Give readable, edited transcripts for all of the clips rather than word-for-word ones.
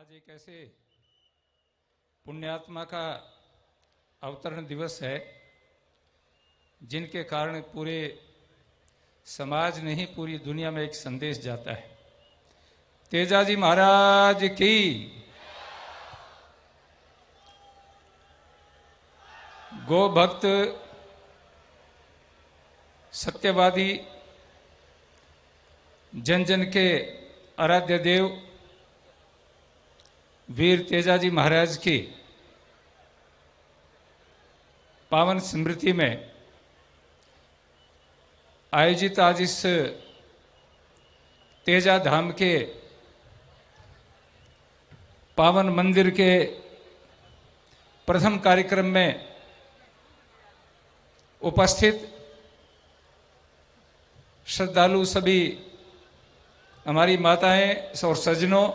आज एक ऐसे पुण्यात्मा का अवतरण दिवस है जिनके कारण पूरे समाज नहीं पूरी दुनिया में एक संदेश जाता है। तेजाजी महाराज की गो भक्त सत्यवादी जन जन के आराध्य देव वीर तेजाजी महाराज की पावन स्मृति में आयोजित आज इस तेजा धाम के पावन मंदिर के प्रथम कार्यक्रम में उपस्थित श्रद्धालु सभी हमारी माताएं और सज्जनों,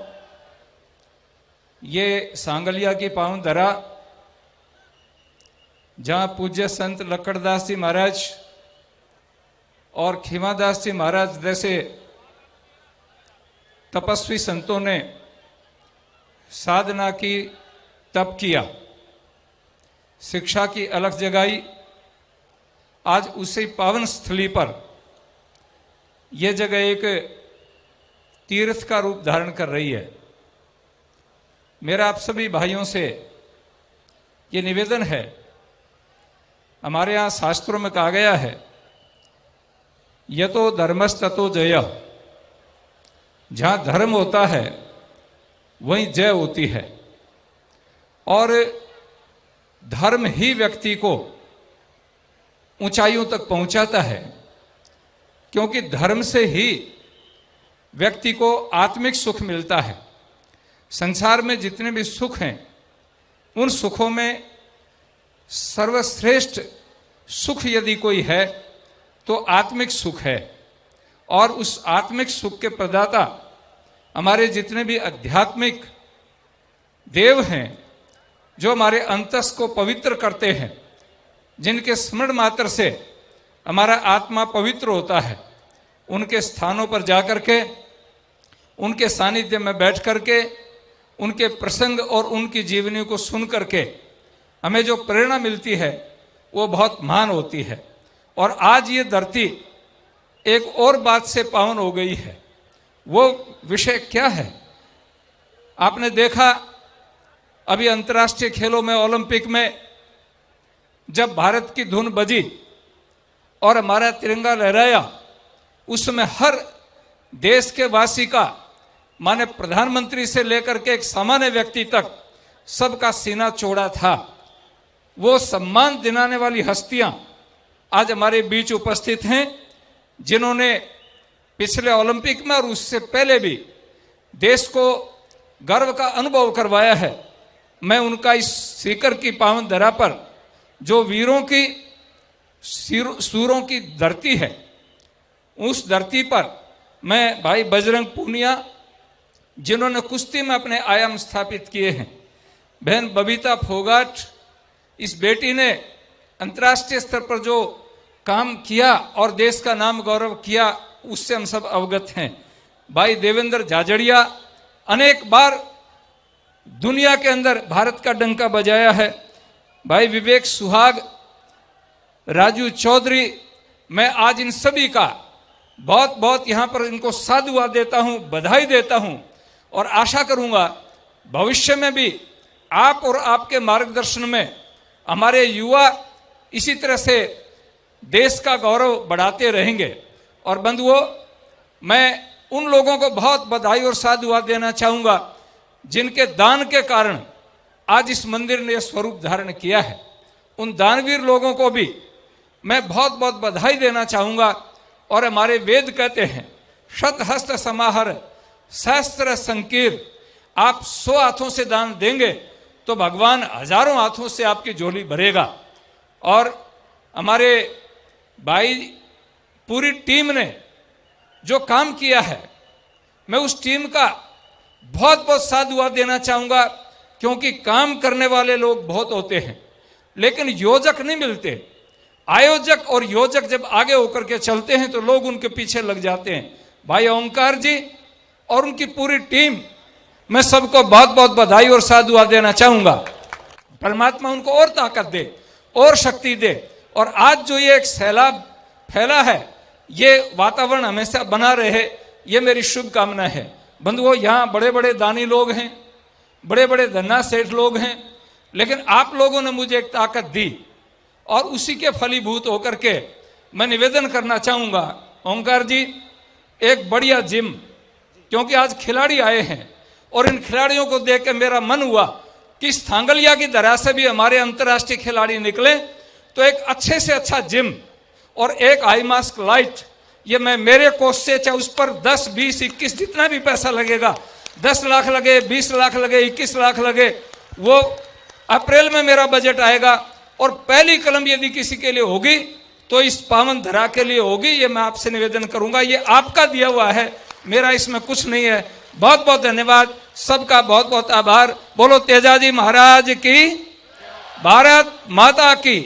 ये सांगलिया की पावन धरा जहाँ पूज्य संत लक्कड़दास जी महाराज और खीमादास जी महाराज जैसे तपस्वी संतों ने साधना की, तप किया, शिक्षा की अलख जगाई। आज उसी पावन स्थली पर यह जगह एक तीर्थ का रूप धारण कर रही है। मेरा आप सभी भाइयों से ये निवेदन है, हमारे यहाँ शास्त्रों में कहा गया है यतो धर्मस्ततो जय, जहाँ धर्म होता है वहीं जय होती है। और धर्म ही व्यक्ति को ऊंचाइयों तक पहुंचाता है, क्योंकि धर्म से ही व्यक्ति को आत्मिक सुख मिलता है। संसार में जितने भी सुख हैं उन सुखों में सर्वश्रेष्ठ सुख यदि कोई है तो आत्मिक सुख है। और उस आत्मिक सुख के प्रदाता हमारे जितने भी आध्यात्मिक देव हैं, जो हमारे अंतस को पवित्र करते हैं, जिनके स्मरण मात्र से हमारा आत्मा पवित्र होता है, उनके स्थानों पर जाकर के, उनके सानिध्य में बैठ करके, उनके प्रसंग और उनकी जीवनी को सुन करके हमें जो प्रेरणा मिलती है वो बहुत महान होती है। और आज ये धरती एक और बात से पावन हो गई है। वो विषय क्या है? आपने देखा अभी अंतर्राष्ट्रीय खेलों में, ओलंपिक में जब भारत की धुन बजी और हमारा तिरंगा लहराया, उसमें हर देश के वासी का, माने प्रधानमंत्री से लेकर के एक सामान्य व्यक्ति तक, सबका सीना चौड़ा था। वो सम्मान दिलाने वाली हस्तियां आज हमारे बीच उपस्थित हैं, जिन्होंने पिछले ओलंपिक में और उससे पहले भी देश को गर्व का अनुभव करवाया है। मैं उनका इस सीकर की पावन धरा पर, जो वीरों की सूरों की धरती है, उस धरती पर मैं भाई बजरंग पूनिया, जिन्होंने कुश्ती में अपने आयाम स्थापित किए हैं, बहन बबीता फोगाट, इस बेटी ने अंतर्राष्ट्रीय स्तर पर जो काम किया और देश का नाम गौरव किया, उससे हम सब अवगत हैं। भाई देवेंद्र झाझड़िया अनेक बार दुनिया के अंदर भारत का डंका बजाया है। भाई विवेक सुहाग, राजू चौधरी, मैं आज इन सभी का बहुत बहुत यहाँ पर इनको साधुवाद देता हूँ, बधाई देता हूँ। और आशा करूँगा भविष्य में भी आप और आपके मार्गदर्शन में हमारे युवा इसी तरह से देश का गौरव बढ़ाते रहेंगे। और बंधुओं, मैं उन लोगों को बहुत बधाई और साधुवाद देना चाहूँगा जिनके दान के कारण आज इस मंदिर ने स्वरूप धारण किया है। उन दानवीर लोगों को भी मैं बहुत बहुत बधाई देना चाहूँगा। और हमारे वेद कहते हैं, शतहस्त समाहर सहस्त्र संकीर, आप 100 हाथों से दान देंगे तो भगवान हजारों हाथों से आपकी झोली भरेगा। और हमारे भाई पूरी टीम ने जो काम किया है, मैं उस टीम का बहुत बहुत साधुवाद देना चाहूँगा, क्योंकि काम करने वाले लोग बहुत होते हैं लेकिन योजक नहीं मिलते। आयोजक और योजक जब आगे होकर के चलते हैं तो लोग उनके पीछे लग जाते हैं। भाई ओंकार जी और उनकी पूरी टीम मैं सबको बहुत बहुत बधाई और साधुवाद देना चाहूंगा। परमात्मा उनको और ताकत दे और शक्ति दे। और आज जो ये एक सैलाब फैला है, ये वातावरण हमेशा बना रहे, ये मेरी शुभकामना है। बंधुओं, यहाँ बड़े बड़े दानी लोग हैं, बड़े बड़े धन्ना सेठ लोग हैं, लेकिन आप लोगों ने मुझे एक ताकत दी और उसी के फलीभूत होकर के मैं निवेदन करना चाहूँगा, ओंकार जी, एक बढ़िया जिम, क्योंकि आज खिलाड़ी आए हैं और इन खिलाड़ियों को देख के मेरा मन हुआ कि स्थांगलिया की तरह से भी हमारे अंतर्राष्ट्रीय खिलाड़ी निकले, तो एक अच्छे से अच्छा जिम और एक आई मास्क लाइट, ये मैं मेरे कोष से, चाहे उस पर 10, 20, 21 जितना भी पैसा लगेगा, 10 लाख लगे, 20 लाख लगे, 21 लाख लगे, वो अप्रैल में मेरा बजट आएगा। और पहली कलम यदि किसी के लिए होगी तो इस पावन धरा के लिए होगी, ये मैं आपसे निवेदन करूंगा। ये आपका दिया हुआ है, मेरा इसमें कुछ नहीं है। बहुत बहुत धन्यवाद, सबका बहुत बहुत आभार। बोलो तेजाजी महाराज की, भारत माता की।